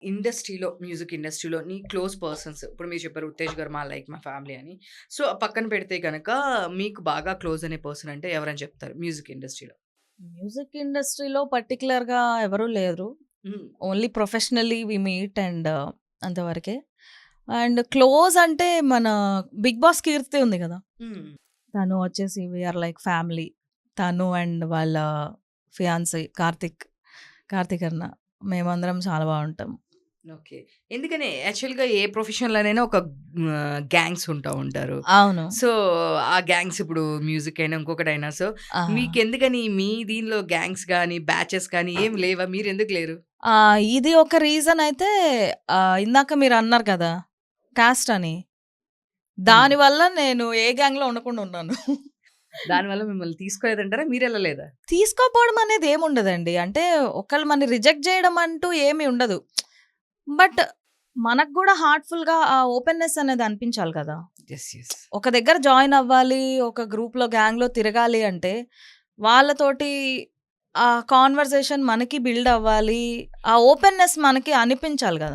Music ఇండస్ట్రీలో నీ close persons ఇప్పుడు మీరు చెప్పారు 'Uttej Varma like my family' అని. సో, పక్కన పెడితే గనక మీకు బాగా క్లోజ్ అనే పర్సన్ అంటే ఎవరని చెప్తారు మ్యూజిక్ ఇండస్ట్రీలో? మ్యూజిక్ ఇండస్ట్రీలో పర్టిక్యులర్‌గా ఎవరు లేరు. Hmm. Only professionally we meet and అంతవరకే. అండ్ క్లోజ్ అంటే మన 'బిగ్ బాస్' కీర్తి ఉంది గదా! హ్మ్. తను వచ్చేసి వి ఆర్ లైక్ ఫ్యామిలీ. తను అండ్ వాళ్ళ ఫియాన్సీ కార్తిక్ అన్న. మేమందరం చాలా బావుంటాం. ఓకే. ఎందుకని యాక్చువల్‌గా ఏ ప్రొఫెషన్‌లోనైనా ఒక గ్యాంగ్స్ ఉంటారు. అవును. సో, ఆ గ్యాంగ్స్ ఇప్పుడు మ్యూజిక్ అయినా, ఇంకొకటైనా సో, ఆ! మీకెందుకని మీ దీనిలో గ్యాంగ్స్ గాని, బ్యాచెస్ కానీ ఏమి లేవా? మీరెందుకు లేరు? ఇది ఒక రీజన్ అయితే ఇందాక మీరన్నారు కదా! కాస్ట్ అని. హ్మ్. దానివల్ల నేను ఏ గ్యాంగ్‌లో ఉండకుండా ఉన్నాను. దానివల్ల మిమ్మల్ని తీసుకోలేదంటారా? మీరెళ్ళలేదా? తీసుకోపోవడం అనేది ఏముండదండి. అంటే ఒకళ్ళు మనని రిజెక్ట్ జేయడం అంటూ ఏమి ఉండదు. బట్ మనకు గూడా హార్ట్‌ఫుల్‌గా ఆ ఓపెన్‌నెస్ అనేది అనిపించాలి కదా! యెస్. ఒక దగ్గర జాయిన్ అవ్వాలి, ఒక గ్రూప్‌లో, గ్యాంగ్‌లో తిరగాలి అంటే వాళ్ళతోటి ఆ కాన్వర్జేషన్ మనకి బిల్డ్ అవ్వాలి. ఆ ఓపెన్‌నెస్ మనకి అనిపించాలి గదా!